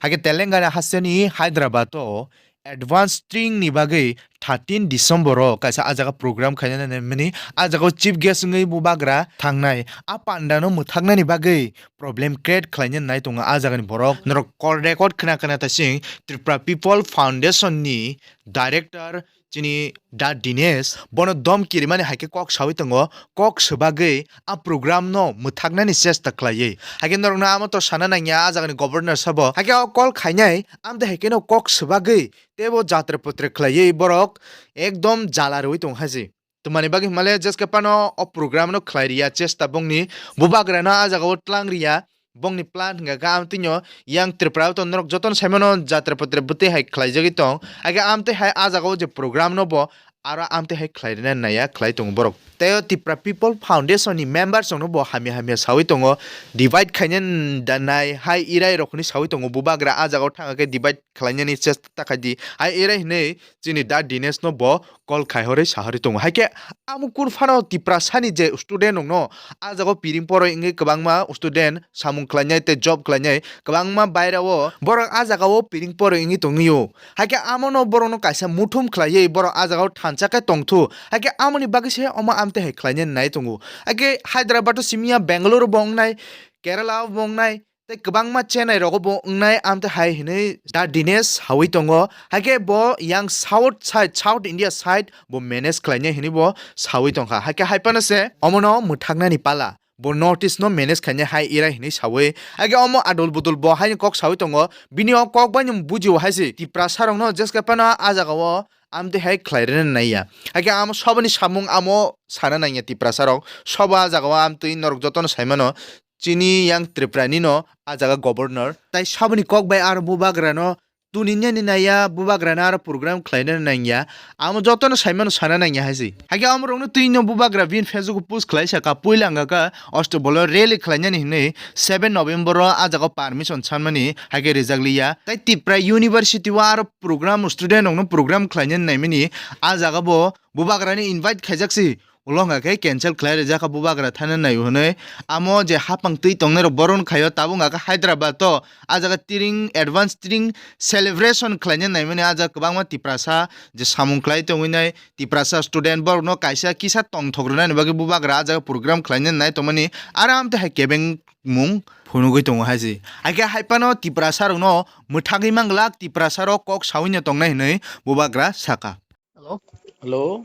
Hake Telangana hasani Hyderabad to Advanced Tring ni bagai 13 December kaisa ajaga program khaina mani ajaga chief guest ngai Bubagra thangnai a panda no muthakna ni bagai problem create khlaina nai tonga ajaga ni borok norok call record khana ta sing Tripura People Foundation ni director chini da Dinesh bono domki mani hake kok sawi tongo kok sebagei a program no muthakna ni chesta khlaiye hake norok na amo to sana nangya ajaga ni governor sabo hake call khainai amde hake no kok sebagei tebo jatra putre khlaiye borok ekdom jala roi tong haji to mani bagi male just ke pano o program no khlairia chesta bongni bubagra na ajaga o tlangria bongni plan nga ga amtinyo yang Tripura to norok joton saimono jatra putre buti hai khlaijagi tong aga amte hai ajaga o je program no bo aro amte hai khlairina naya khlai tong borok teo Tripura People Foundation ni members no bo hamia sawi tongo divide khainen danai hai irai rokni sawi tongo bubagra ajaga o thanga ke divide khlaina ni chest takadi hai irai nei chini da Dinesh no bo kol khai hore sahari tongo hai ke amukur fano Tiprasa ni je student no ajaga piring poro ingi kabangma student samung khlainai te job khlainai kabangma baira o borok ajaga o piring poro ingi tongiyo hai ke amono borok no kaisa muthum khlaiye borok ajaga o thanchaka tongthu hai ke amoni bagise oma amte hai khlaina nai tongo hai ke Hyderabad to simia Bangalore bongnai Kerala bongnai te kabangma Chennai rogo bongnai amte hai hinai da Dinesh hawi tongo hai ke bo yang South India side bo manage khlaina hini bo sawi tongkha hai ke hai panase omono muthakna ni pala bo notice no manage khanya hai ira hini sawe age omo adol budul bo hai kok sawi tongo bini o kok banyum bujiu haisi Tiprasa rong no just kapana ajaga wo amte hai khlairena naiya age amo sobani samung amo sana naiya Tiprasa rong soba jaga amte norok joton saimano chini yang Tripura ni no ajaga governor tai sabani kok bai ar bubagra no tuninya ni naya bubagra na program khlaina naiya amo joton saimano sana naiya haisi hage amo rong no tuino bubagra bin Facebook post khlaisa ka puilanga ka osto bolo rally khlaina ni ne 7 November ro ajaga permission chanmani hage rejagliya tai Tripura University war program student no program khlaina naimani ajaga bo bubagra ni invite khaijaksi ulonga ke cancel khlai jaka bubagra thana nai hone amo je hapang tui tongnero boron khayo tabunga ka Hyderabad to ajaga tiring advance tiring celebration khlaina nai mane aja kabangma Tiprasa je samung khlai tonginai Tiprasa student bor no kaisa kisa tong thogrona ni bagi bubagra aja program khlaina nai tomani aram te ha kebeng mung phunugoi tongo haji age haipano Tiprasa rong no muthagi manglak Tiprasa ro kok sawina tongnai nei bubagra saka Hello. Hello,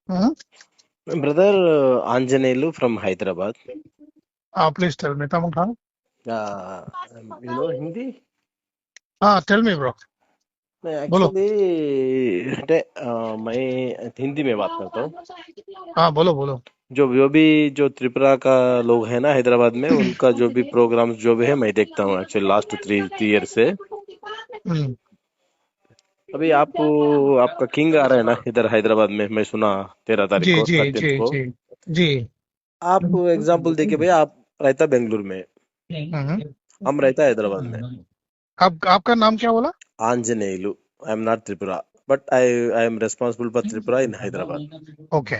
Hmm? brother Anjanelu from Hyderabad. Please tell me, Tamang Khan. Uh, you know Hindi? Tell me, bro. मैं बोलो. मैं हिंदी में बात करता हूँ. बोलो. जो त्रिपुरा का लोग है ना हैदराबाद में उनका जो भी प्रोग्राम जो भी है मैं देखता हूँ एक्चुअली लास्ट 3 ईयर से. हम्म. अभी आपका किंग आ रहा है ना इधर हैदराबाद में, मैं सुना 13 तारीख को 13 को. जी. आप एग्जांपल देखिए भाई, आप रहता बेंगलुरु में, हम रहता हैदराबाद में. आपका नाम क्या बोला? Anjanelu. I am not Tripura, but I am responsible for Tripura in Hyderabad. Okay.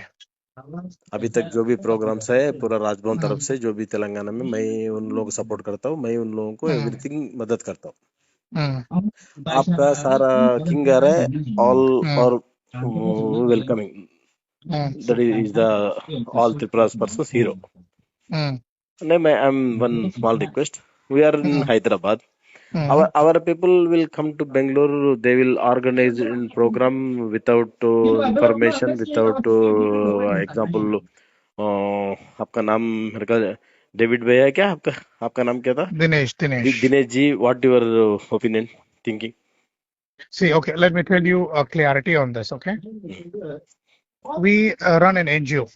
अभी तक जो भी प्रोग्राम्स है पूरा राजभवन तरफ से जो भी तेलंगाना में, मैं उन लोगों को सपोर्ट करता हूँ, मैं उन लोगों को एवरीथिंग मदद करता हूँ. आपका सारा किंग आ रहा है ऑल और welcoming. That is the all Tripura's person's hero. I am one small request. We are in Hyderabad. Our people will come to Bangalore. They will organize in program without information, without example. आपका नाम मेरे का David भैया है क्या? आपका नाम क्या था? Dinesh. Dinesh ji, what your opinion, thinking? See, okay, let me tell you clarity on this, okay? We run an NGO.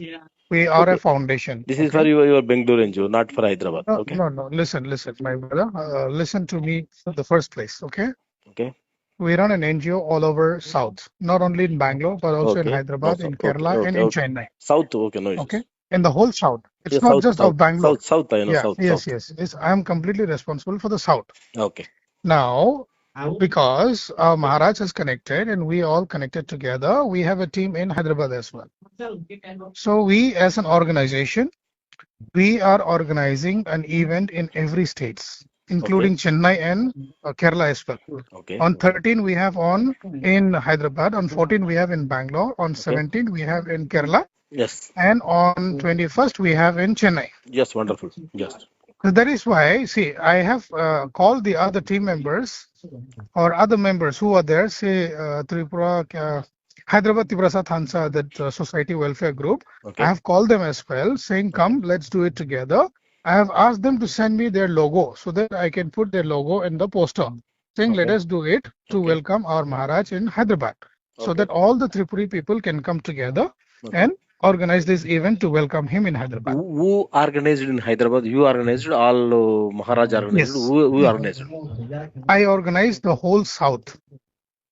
We are a foundation. This is for your Bangalore NGO, not for Hyderabad. Okay. No. Listen, my brother. Listen to me the first place, okay? Okay. We run an NGO all over South, not only in Bangalore, but also in Hyderabad, in Kerala, and in Chennai. South, okay, no issues. Okay, in the whole South. It's not just of Bangalore. South, I know. Yeah, South. Yes. I am completely responsible for the South. Okay. Now, because Maharaj is connected and we all connected together, we have a team in Hyderabad as well. So we, as an organization, we are organizing an event in every states. including Chennai and Kerala as well. Okay. On 13 we have in Hyderabad. On 14 we have in Bangalore. On Okay. 17 we have in Kerala, Yes. and on 21st we have in Chennai. Yes. Wonderful. Yes. So that is why, see, I have called the other team members or other members who are there, say Tripura, Hyderabad Tiprasa Thansa, that society welfare group. Okay. I have called them as well, saying, come, let's do it together. I have asked them to send me their logo so that I can put their logo in the poster, saying, let Okay. us do it to Okay. welcome our Maharaj in Hyderabad, so Okay. that all the Tripuri people can come together Okay. and organize this event to welcome him in Hyderabad. Who organized in Hyderabad? You organized, all Maharaj organized. Yes. Who organized? I organized the whole South.